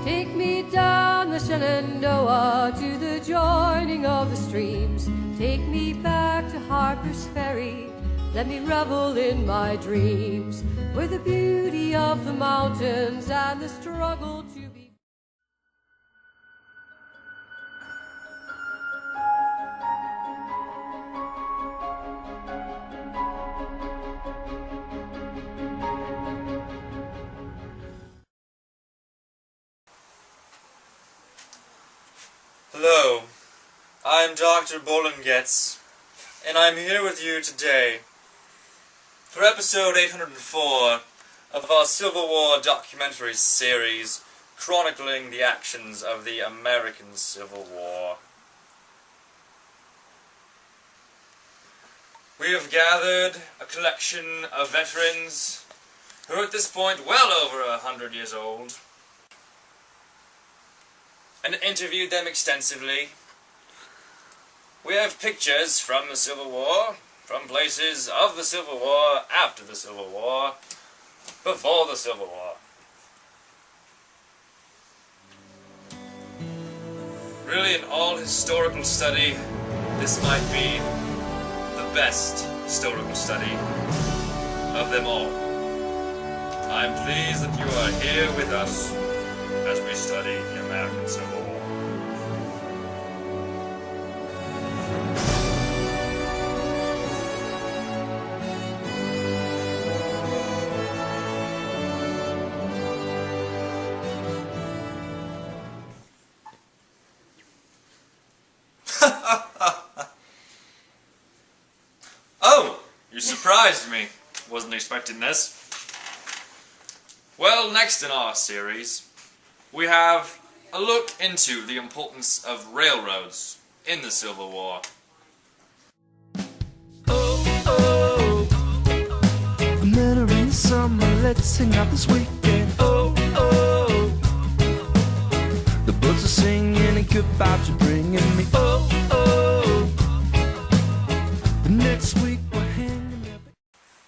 Take me down the Shenandoah to the joining of the streams. Take me back to Harper's Ferry. Let me revel in my dreams, where the beauty of the mountains and the struggle to be. Hello, I'm Dr. Bollingetz, and I'm here with you today for episode 804 of our Civil War documentary series chronicling the actions of the American Civil War. We have gathered a collection of veterans who are at this point well over 100 years old, and interviewed them extensively. We have pictures from the Civil War, from places of the Civil War, after the Civil War, before the Civil War. Really, in all historical study, this might be the best historical study of them all. I'm pleased that you are here with us as we study the American Civil War. Oh, you surprised me. Wasn't expecting this. Well, next in our series, we have a look into the importance of railroads in the Civil War. Oh, oh, a memory summer, let's sing out this weekend. Oh, oh, the birds are singing and good vibes are bringing me. Oh, oh, the next week we're hanging there.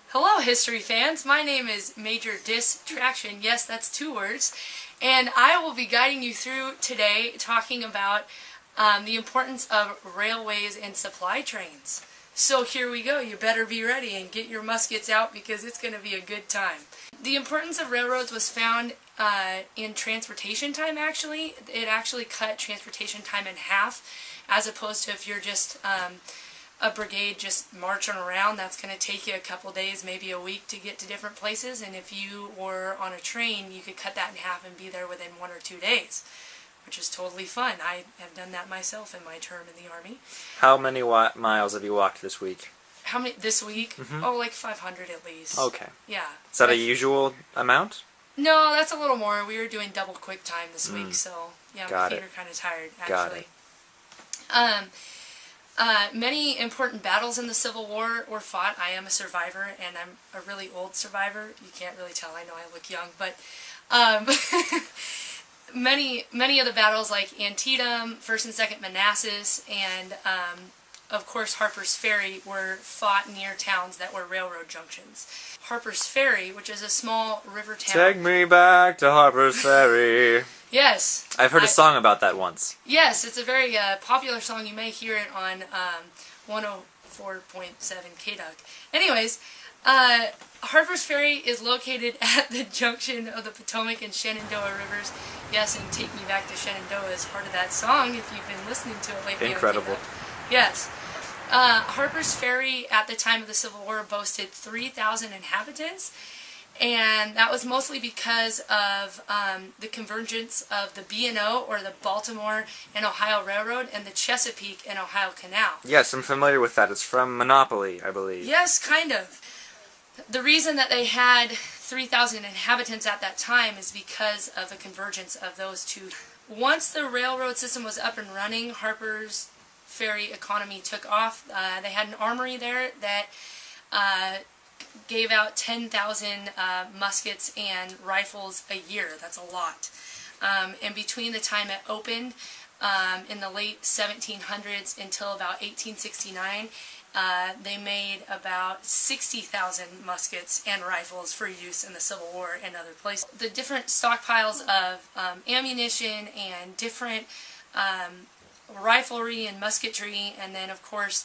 Hello history fans, my name is Major Distraction, yes that's 2 words, and I will be guiding you through today talking about the importance of railways and supply trains. So here we go, you better be ready and get your muskets out because it's going to be a good time. The importance of railroads was found in transportation time actually. It actually cut transportation time in half as opposed to if you're just a brigade just marching around. That's going to take you a couple days, maybe a week to get to different places, and if you were on a train you could cut that in half and be there within 1 or 2 days, which is totally fun. I have done that myself in my term in the Army. How many miles have you walked this week? How many this week? Oh, like 500 at least. Okay. Yeah. Is that a usual amount? No, that's a little more. We were doing double quick time this week, so yeah, Got my feet it. are kind of tired Got actually. it. Many important battles in the Civil War were fought. I am a survivor, and I'm a really old survivor. You can't really tell. I know I look young, but many of the battles like Antietam, 1st and 2nd Manassas, and of course Harper's Ferry were fought near towns that were railroad junctions. Harper's Ferry, which is a small river town. Take me back to Harper's Ferry. Yes. I've heard a song about that once. Yes, it's a very popular song. You may hear it on 104.7 KDUC. Anyways, Harper's Ferry is located at the junction of the Potomac and Shenandoah rivers. Yes, and Take Me Back to Shenandoah is part of that song if you've been listening to it lately. Incredible. Yes. Harper's Ferry at the time of the Civil War boasted 3,000 inhabitants, and that was mostly because of the convergence of the B&O, or the Baltimore and Ohio Railroad, and the Chesapeake and Ohio Canal. Yes, I'm familiar with that. It's from Monopoly, I believe. Yes, kind of. The reason that they had 3,000 inhabitants at that time is because of the convergence of those two. Once the railroad system was up and running, Harper's Ferry economy took off. They had an armory there that gave out 10,000 muskets and rifles a year. That's a lot. And between the time it opened in the late 1700s until about 1869, they made about 60,000 muskets and rifles for use in the Civil War and other places. The different stockpiles of ammunition and different riflery and musketry, and then of course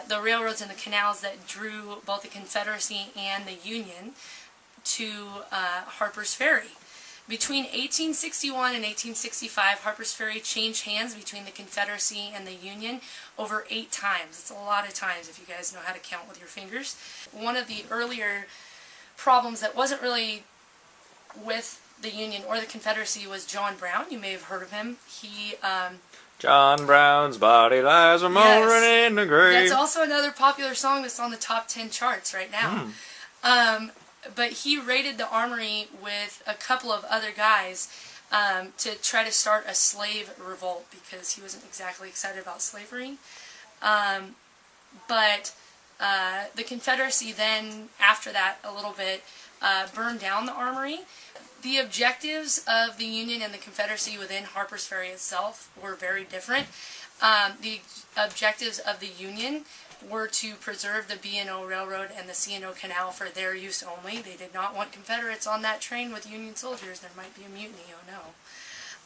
the railroads and the canals that drew both the Confederacy and the Union to Harper's Ferry. Between 1861 and 1865, Harper's Ferry changed hands between the Confederacy and the Union over 8 times. It's a lot of times if you guys know how to count with your fingers. One of the earlier problems that wasn't really with the Union or the Confederacy was John Brown. You may have heard of him. He John Brown's body lies a mouldering in the grave. That's also another popular song that's on the top 10 charts right now. But he raided the armory with a couple of other guys to try to start a slave revolt because he wasn't exactly excited about slavery. But the Confederacy then, after that a little bit, burned down the armory. The objectives of the Union and the Confederacy within Harper's Ferry itself were very different. The objectives of the Union were to preserve the B&O Railroad and the C&O Canal for their use only. They did not want Confederates on that train with Union soldiers. There might be a mutiny, oh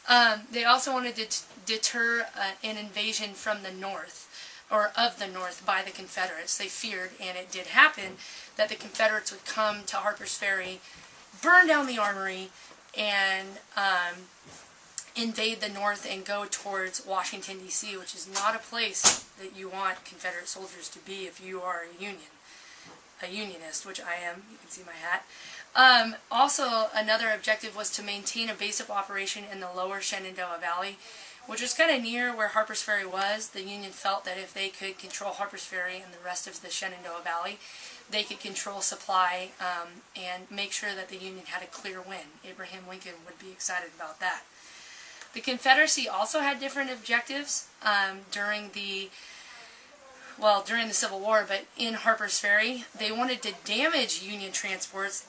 no. They also wanted to deter an invasion from the north, or of the north, by the Confederates. They feared, and it did happen, that the Confederates would come to Harper's Ferry, burn down the armory, and invade the north and go towards Washington, D.C., which is not a place that you want Confederate soldiers to be if you are a unionist, which I am. You can see my hat. Also, another objective was to maintain a base of operation in the lower Shenandoah Valley, which was kind of near where Harper's Ferry was. The Union felt that if they could control Harper's Ferry and the rest of the Shenandoah Valley, they could control supply and make sure that the Union had a clear win. Abraham Lincoln would be excited about that. The Confederacy also had different objectives during the Civil War, but in Harper's Ferry, they wanted to damage Union transports,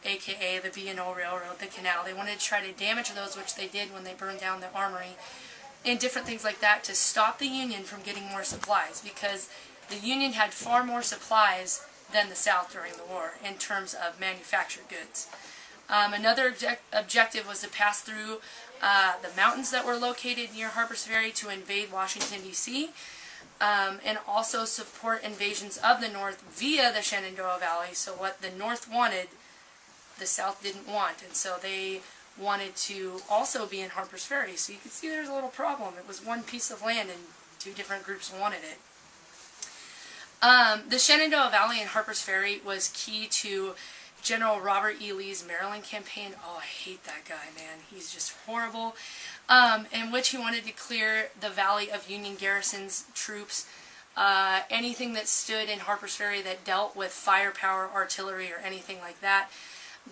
aka the B&O Railroad, the canal. They wanted to try to damage those, which they did when they burned down the armory, and different things like that to stop the Union from getting more supplies, because the Union had far more supplies than the South during the war in terms of manufactured goods. Another objective was to pass through the mountains that were located near Harper's Ferry to invade Washington, D.C., and also support invasions of the North via the Shenandoah Valley. So what the North wanted, the South didn't want, and so they wanted to also be in Harper's Ferry. So you can see there's a little problem. It was one piece of land and 2 different groups wanted it. The Shenandoah Valley and Harper's Ferry was key to General Robert E. Lee's Maryland campaign. Oh, I hate that guy, man. He's just horrible. In which he wanted to clear the valley of Union garrison's troops. Anything that stood in Harper's Ferry that dealt with firepower, artillery, or anything like that,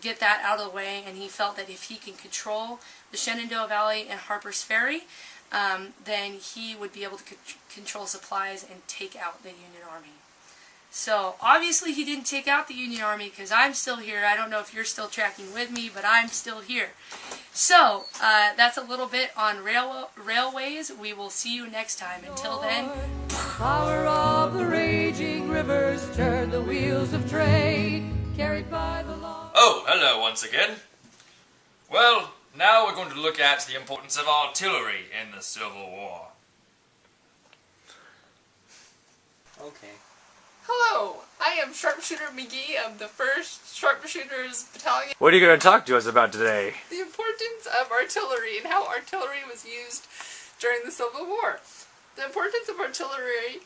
get that out of the way. And he felt that if he can control the Shenandoah Valley and Harper's Ferry, then he would be able to control supplies and take out the Union Army. So, obviously he didn't take out the Union Army because I'm still here. I don't know if you're still tracking with me, but I'm still here. So, that's a little bit on railways. We will see you next time. Until then, Power of the raging rivers turn the wheels of trade, carried by the law. Oh, hello once again. Well, now we're going to look at the importance of artillery in the Civil War. Okay. Hello, I am Sharpshooter McGee of the 1st Sharpshooters Battalion. What are you going to talk to us about today? The importance of artillery and how artillery was used during the Civil War. The importance of artillery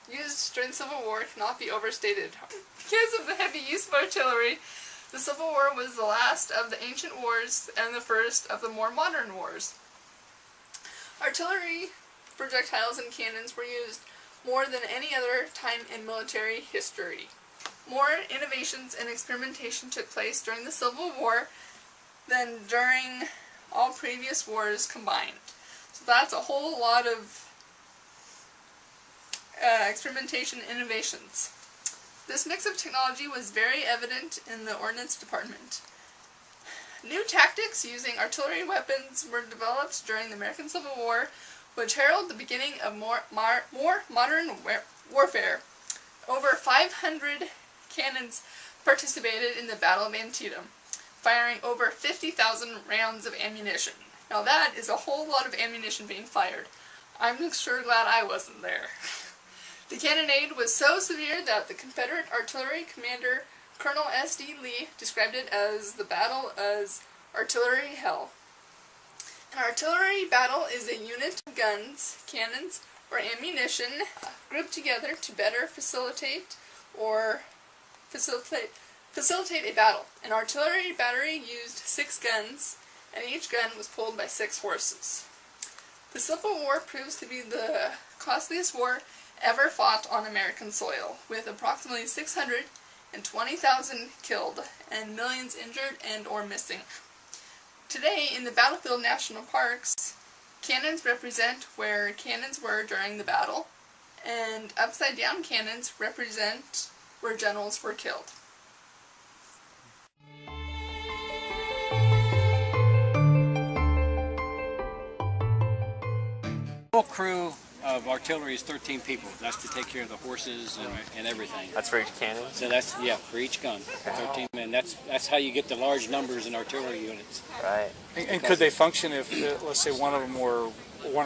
used during the Civil War cannot be overstated. Because of the heavy use of artillery, the Civil War was the last of the ancient wars and the first of the more modern wars. Artillery, projectiles, and cannons were used more than any other time in military history. More innovations and experimentation took place during the Civil War than during all previous wars combined. So that's a whole lot of experimentation and innovations. This mix of technology was very evident in the Ordnance Department. New tactics using artillery weapons were developed during the American Civil War, which heralded the beginning of more modern warfare. Over 500 cannons participated in the Battle of Antietam, firing over 50,000 rounds of ammunition. Now that is a whole lot of ammunition being fired. I'm sure glad I wasn't there. The cannonade was so severe that the Confederate artillery commander Colonel S.D. Lee described it as the battle as artillery hell. An artillery battle is a unit of guns, cannons, or ammunition grouped together to better facilitate a battle. An artillery battery used 6 guns, and each gun was pulled by 6 horses. The Civil War proves to be the costliest war ever fought on American soil, with approximately 620,000 killed and millions injured and or missing. Today, in the battlefield national parks, cannons represent where cannons were during the battle, and upside-down cannons represent where generals were killed. The whole crew of artillery is 13 people. That's to take care of the horses and everything. That's for each cannon? So that's, yeah, for each gun, 13 men. That's how you get the large numbers in artillery units. Right. And could they function if, let's say, one or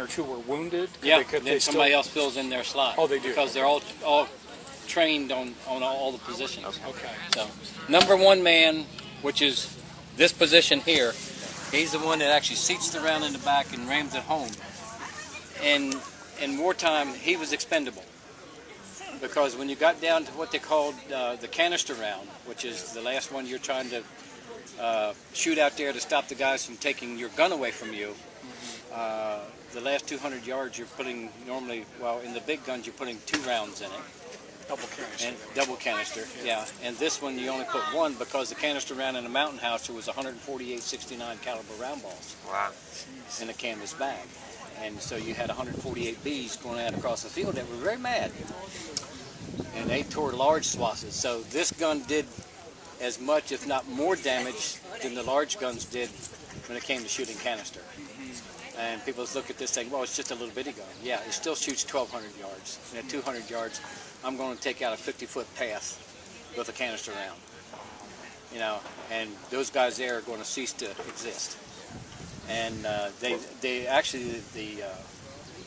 two were wounded? Then somebody else fills in their slot. Oh, they do? Because they're all trained on all the positions. Okay. So, number 1 man, which is this position here, he's the one that actually seats the round in the back and rams it home. And in wartime, he was expendable, because when you got down to what they called the canister round, which is the last one you're trying to shoot out there to stop the guys from taking your gun away from you, the last 200 yards you're putting normally, well, in the big guns you're putting 2 rounds in it. Double canister. And double canister, yeah. And this one you only put 1 because the canister round in the Mountain House was 148 69 caliber round balls. Wow. In a canvas bag. And so you had 148 bees going out across the field that were very mad. And they tore large swaths. So this gun did as much, if not more damage than the large guns did when it came to shooting canister. And people look at this thing, well, it's just a little bitty gun. Yeah, it still shoots 1,200 yards. And at 200 yards, I'm going to take out a 50-foot path with a canister round. You know, and those guys there are going to cease to exist. And they actually,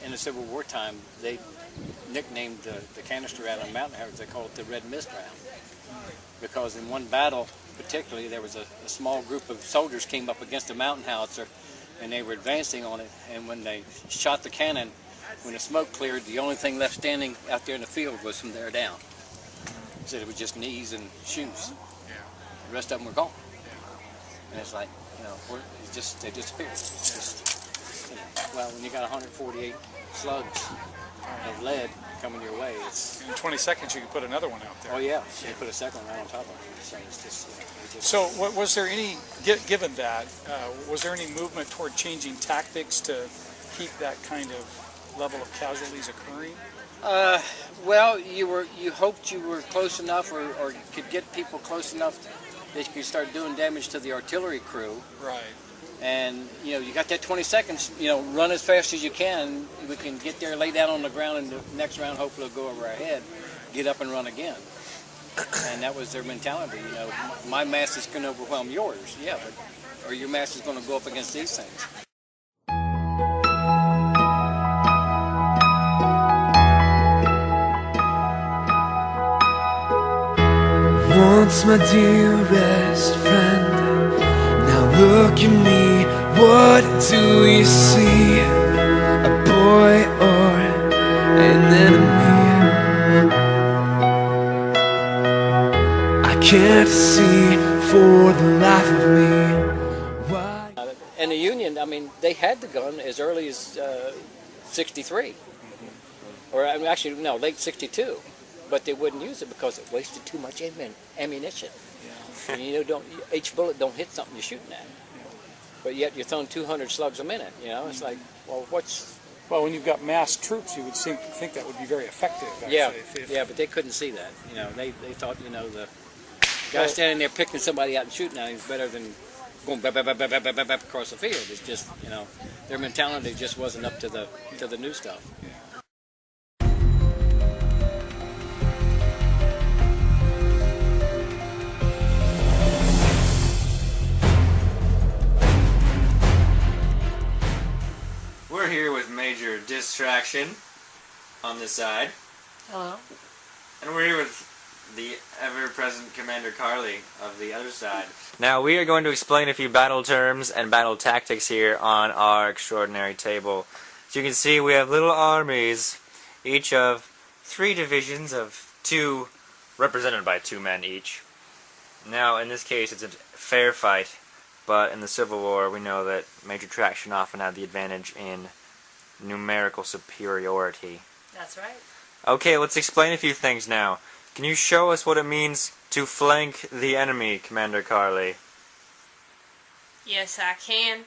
in the Civil War time, they nicknamed the canister round on Mountain House, they called it the Red Mist round. Because in one battle, particularly, there was a small group of soldiers came up against a mountain howitzer, and they were advancing on it, and when they shot the cannon, when the smoke cleared, the only thing left standing out there in the field was from there down. So it was just knees and shoes. The rest of them were gone. And it's like, you know, they disappeared. Well, when you got 148 slugs of lead coming your way, it's... In 20 seconds you could put another one out there. Oh yeah, you put a second one right on top of it. So it's just... So was there any, given that, was there any movement toward changing tactics to keep that kind of level of casualties occurring? Well, you hoped you were close enough or could get people close enough that you could start doing damage to the artillery crew. Right. And, you know, you got that 20 seconds, you know, run as fast as you can. We can get there, lay down on the ground, and the next round hopefully will go over our head, get up and run again. And that was their mentality, you know, my mass is going to overwhelm yours, yeah, but, or your mass is going to go up against these things. Once my dearest friend, now look at me, what do you see? A boy or an enemy? I can't see for the life of me why. And the Union, I mean, they had the gun as early as 63. Or I mean, actually, no, late 62. But they wouldn't use it because it wasted too much ammunition. Yeah. And you know, each bullet don't hit something you're shooting at. But yet you're throwing 200 slugs a minute. You know, it's like, well, what's... Well, when you've got massed troops, you would think that would be very effective. Actually, yeah, but they couldn't see that. You know, they thought, you know, the guy standing there picking somebody out and shooting at him is better than going bap, bap, bap, bap, bap, bap, bap across the field. It's just, you know, their mentality just wasn't up to the new stuff. When we're here with Major Distraction on this side. Hello. And we're here with the ever-present Commander Carly of the other side. Now we are going to explain a few battle terms and battle tactics here on our extraordinary table. As you can see, we have little armies, each of 3 divisions of 2, represented by 2 men each. Now, in this case, it's a fair fight, but in the Civil War, we know that Major Traction often had the advantage in numerical superiority. That's right. Okay, let's explain a few things now. Can you show us what it means to flank the enemy, Commander Carly? Yes, I can.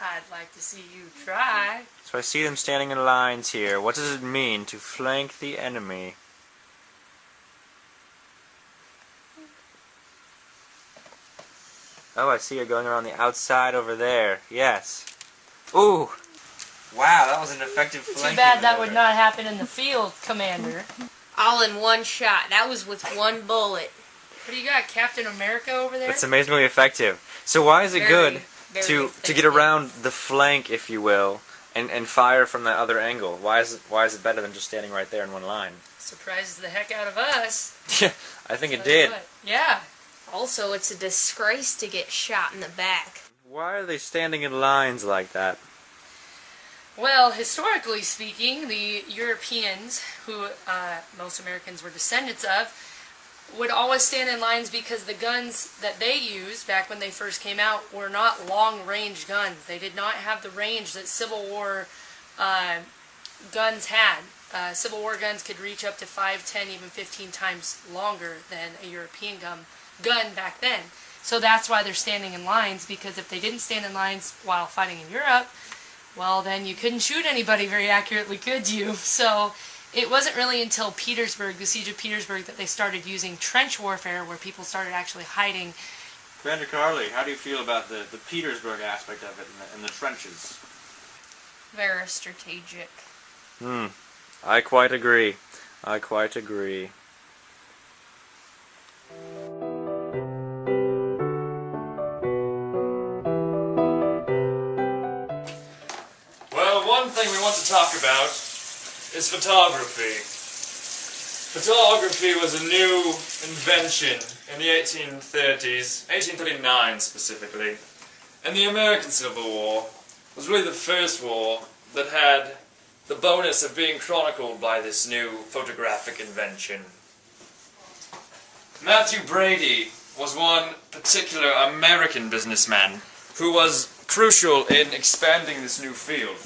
I'd like to see you try. So I see them standing in lines here. What does it mean to flank the enemy? Oh, I see you're going around the outside over there. Yes. Ooh! Wow, that was an effective flanking Too bad that maneuver. would not happen in the field, Commander. All in one shot. That was with one bullet. What do you got, Captain America over there? It's amazingly effective. So why is it good very to effective. get around the flank, if you will, and fire from that other angle? Why is it better than just standing right there in one line? Surprises the heck out of us. Yeah, I think it Tell you did. what. Yeah. Also, it's a disgrace to get shot in the back. Why are they standing in lines like that? Well, historically speaking, the Europeans, who most Americans were descendants of, would always stand in lines because the guns that they used back when they first came out were not long-range guns. They did not have the range that Civil War guns had. Civil War guns could reach up to 5, 10, even 15 times longer than a European gun back then. So that's why they're standing in lines, because if they didn't stand in lines while fighting in Europe, well, then you couldn't shoot anybody very accurately, could you? So it wasn't really until Petersburg, the siege of Petersburg, that they started using trench warfare, where people started actually hiding. Commander Carly, how do you feel about the Petersburg aspect of it in the trenches? Very strategic. I quite agree. I quite agree. Well, one thing we want to talk about is photography. Photography was a new invention in the 1830s, 1839 specifically. And the American Civil War was really the first war that had the bonus of being chronicled by this new photographic invention. Matthew Brady was one particular American businessman who was crucial in expanding this new field.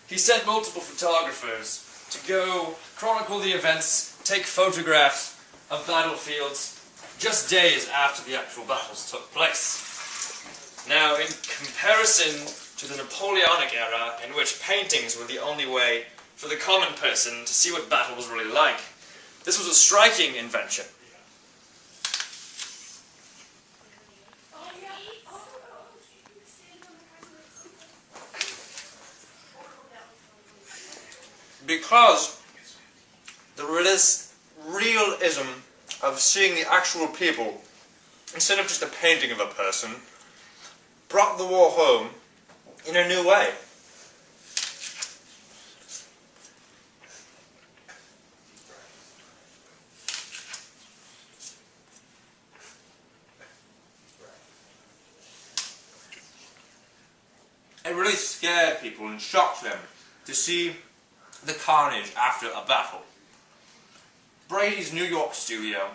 He sent multiple photographers to go chronicle the events, take photographs of battlefields just days after the actual battles took place. Now, in comparison to the Napoleonic era, in which paintings were the only way for the common person to see what battle was really like, this was a striking invention. Because the realism of seeing the actual people, instead of just a painting of a person, brought the war home in a new way. It really scared people and shocked them to see the carnage after a battle. Brady's New York studio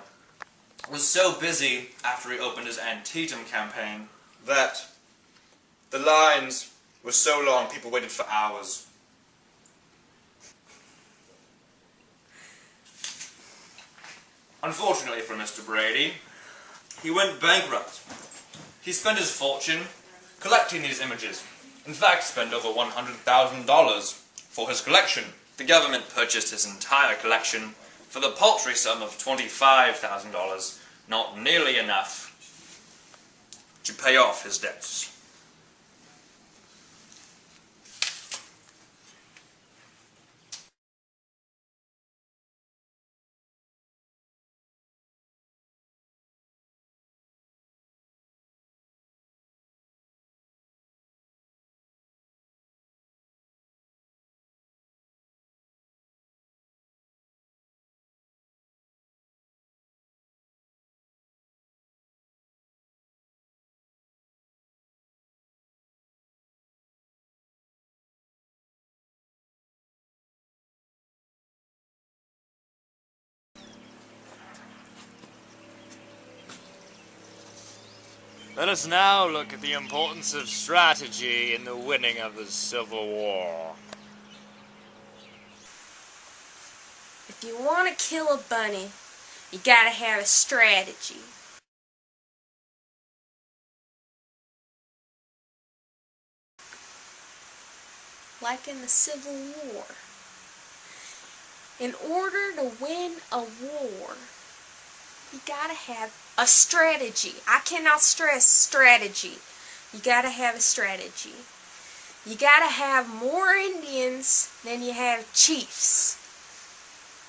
was so busy after he opened his Antietam campaign that the lines were so long people waited for hours. Unfortunately for Mr. Brady, he went bankrupt. He spent his fortune collecting these images. In fact, spent over $100,000 for his collection. The government purchased his entire collection for the paltry sum of $25,000, not nearly enough to pay off his debts. Let us now look at the importance of strategy in the winning of the Civil War. If you want to kill a bunny, you gotta have a strategy. Like in the Civil War. In order to win a war, you gotta have a strategy. I cannot stress strategy. You gotta have a strategy. You gotta have more Indians than you have chiefs.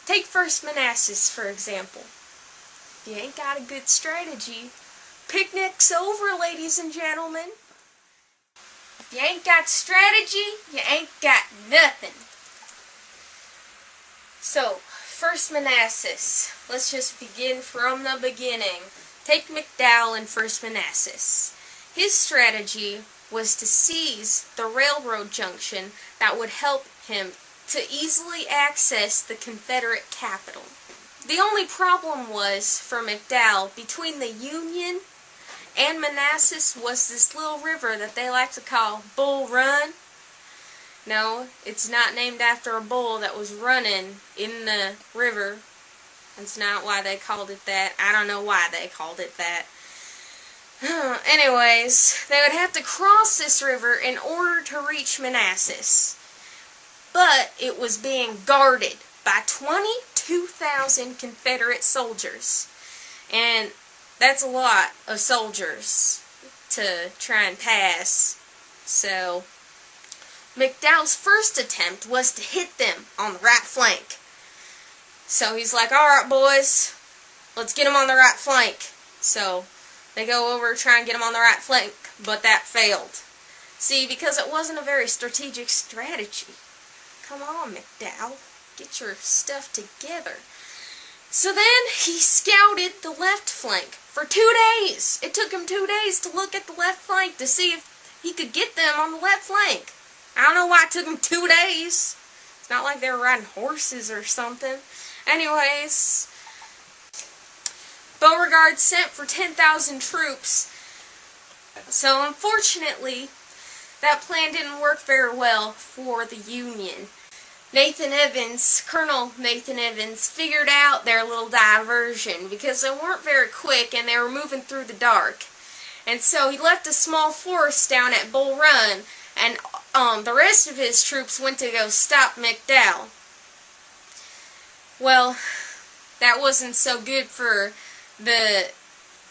Take First Manassas, for example. If you ain't got a good strategy, picnic's over, ladies and gentlemen. If you ain't got strategy, you ain't got nothing. So, First Manassas. Let's just begin from the beginning. Take McDowell in First Manassas. His strategy was to seize the railroad junction that would help him to easily access the Confederate capital. The only problem was, for McDowell, between the Union and Manassas was this little river that they like to call Bull Run. No, it's not named after a bull that was running in the river. That's not why they called it that. I don't know why they called it that. Anyways, they would have to cross this river in order to reach Manassas. But it was being guarded by 22,000 Confederate soldiers. And that's a lot of soldiers to try and pass. So McDowell's first attempt was to hit them on the right flank. So he's like, alright boys, let's get them on the right flank. So they go over, try and get them on the right flank, but that failed. See, because it wasn't a very strategic strategy. Come on, McDowell, get your stuff together. So then he scouted the left flank for 2 days. It took him 2 days to look at the left flank to see if he could get them on the left flank. I don't know why it took him 2 days. It's not like they were riding horses or something. Anyways, Beauregard sent for 10,000 troops. So unfortunately, that plan didn't work very well for the Union. Colonel Nathan Evans, figured out their little diversion because they weren't very quick and they were moving through the dark. And so he left a small force down at Bull Run, and the rest of his troops went to go stop McDowell. Well, that wasn't so good for the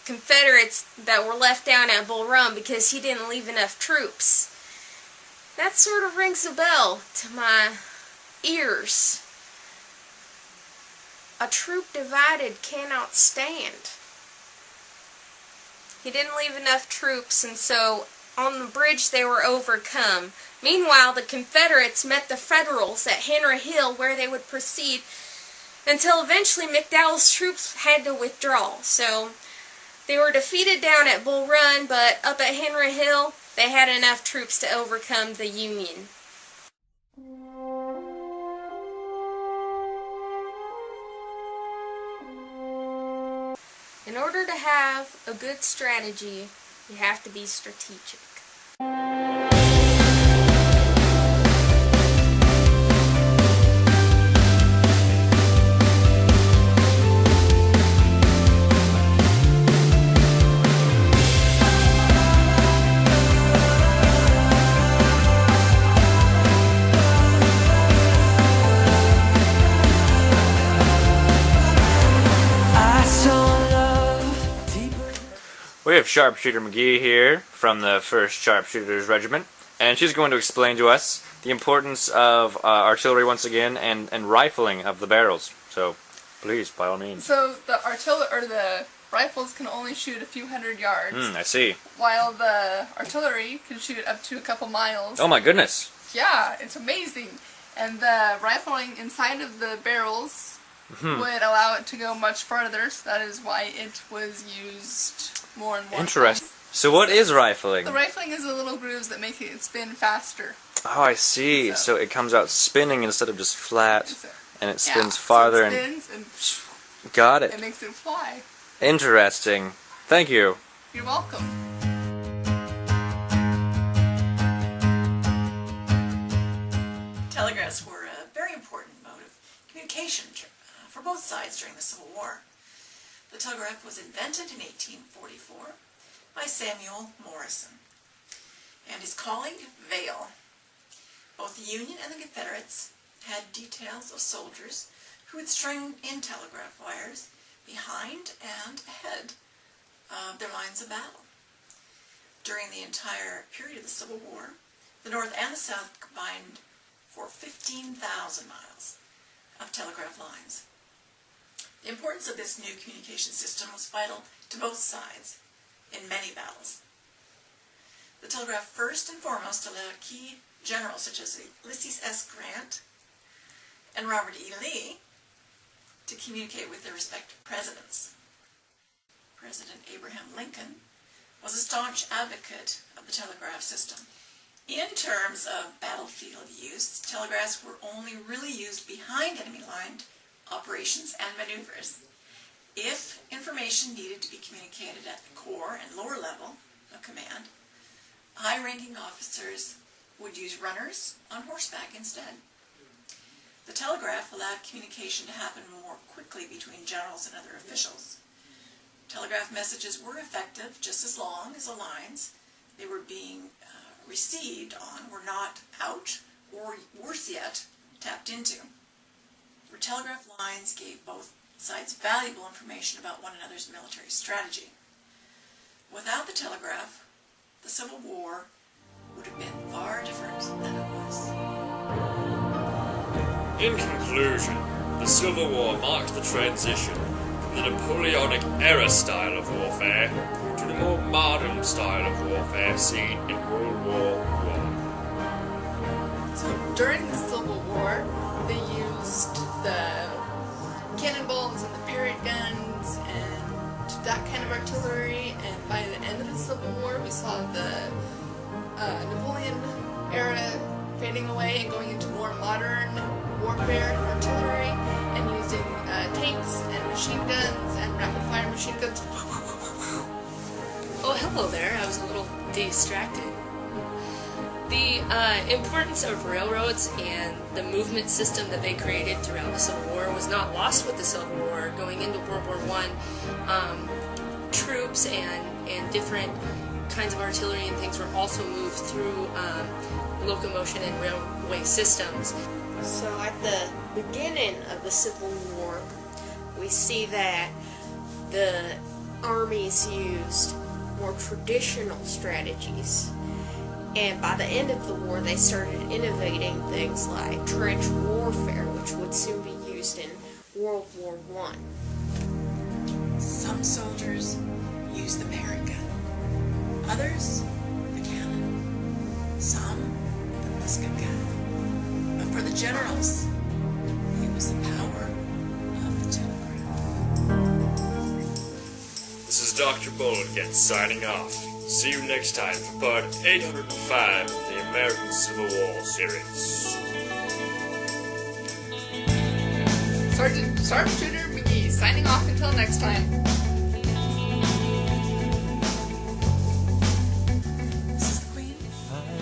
Confederates that were left down at Bull Run because he didn't leave enough troops. That sort of rings a bell to my ears. A troop divided cannot stand. He didn't leave enough troops, and so on the bridge they were overcome. Meanwhile, the Confederates met the Federals at Henry Hill, where they would proceed until eventually McDowell's troops had to withdraw. So they were defeated down at Bull Run, but up at Henry Hill they had enough troops to overcome the Union. In order to have a good strategy, you have to be strategic. We have Sharpshooter McGee here from the 1st Sharpshooters Regiment, and she's going to explain to us the importance of artillery once again and rifling of the barrels. So, please, by all means. So the rifles can only shoot a few hundred yards. I see. While the artillery can shoot up to a couple miles. Oh my goodness. Yeah, it's amazing. And the rifling inside of the barrels would allow it to go much farther, so that is why it was used more and more. Interesting. So what is rifling? The rifling is the little grooves that make it spin faster. Oh, I see. So it comes out spinning instead of just flat, and it spins yeah, farther. So it spins and got it. It makes it fly. Interesting. Thank you. You're welcome. communication for both sides during the Civil War. The telegraph was invented in 1844 by Samuel Morrison and is calling Vale. Both the Union and the Confederates had details of soldiers who would string in telegraph wires behind and ahead of their lines of battle. During the entire period of the Civil War, the North and the South combined for 15,000 miles of telegraph lines. The importance of this new communication system was vital to both sides in many battles. The telegraph first and foremost allowed key generals such as Ulysses S. Grant and Robert E. Lee to communicate with their respective presidents. President Abraham Lincoln was a staunch advocate of the telegraph system. In terms of battlefield use, telegraphs were only really used behind enemy-line operations and maneuvers. If information needed to be communicated at the corps and lower level of command, high-ranking officers would use runners on horseback instead. The telegraph allowed communication to happen more quickly between generals and other officials. Telegraph messages were effective just as long as the lines they were being received on were not out, or worse yet, tapped into. Where telegraph lines gave both sides valuable information about one another's military strategy. Without the telegraph, the Civil War would have been far different than it was. In conclusion, the Civil War marked the transition from the Napoleonic era style of warfare to the more modern style of warfare seen in World War I. So during the Civil War, they used the cannonballs and the parrot guns and that kind of artillery, and by the end of the Civil War we saw the Napoleon era fading away and going into more modern warfare and artillery and using tanks and machine guns and rapid fire machine guns. Oh, hello there. I was a little distracted. The importance of railroads and the movement system that they created throughout the Civil War was not lost with the Civil War. Going into World War I, troops and different kinds of artillery and things were also moved through locomotion and railway systems. So at the beginning of the Civil War, we see that the armies used more traditional strategies. And by the end of the war, they started innovating things like trench warfare, which would soon be used in World War I. Some soldiers used the parrot gun, others the cannon, some the musket gun. But for the generals, it was the power of the telegraph. This is Dr. Bollinger signing off. See you next time for part 805 of the American Civil War series. Sergeant Sharpshooter McGee signing off until next time. This is the Queen signing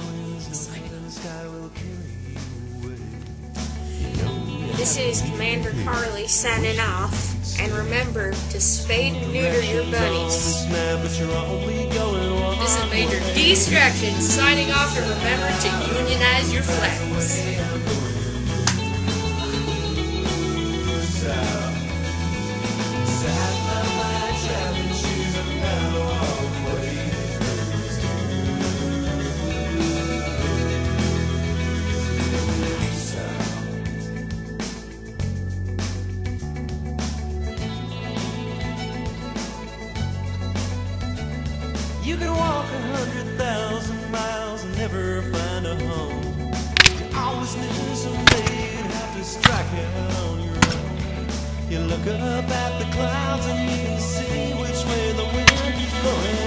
off. This is Commander Carly signing off. And remember to spade and neuter your bunnies. This is Major Distraction signing off, and remember to unionize your flags. You could walk 100,000 miles and never find a home. You always knew someday you'd have to strike out on your own. You look up at the clouds and you can see which way the wind is blowing.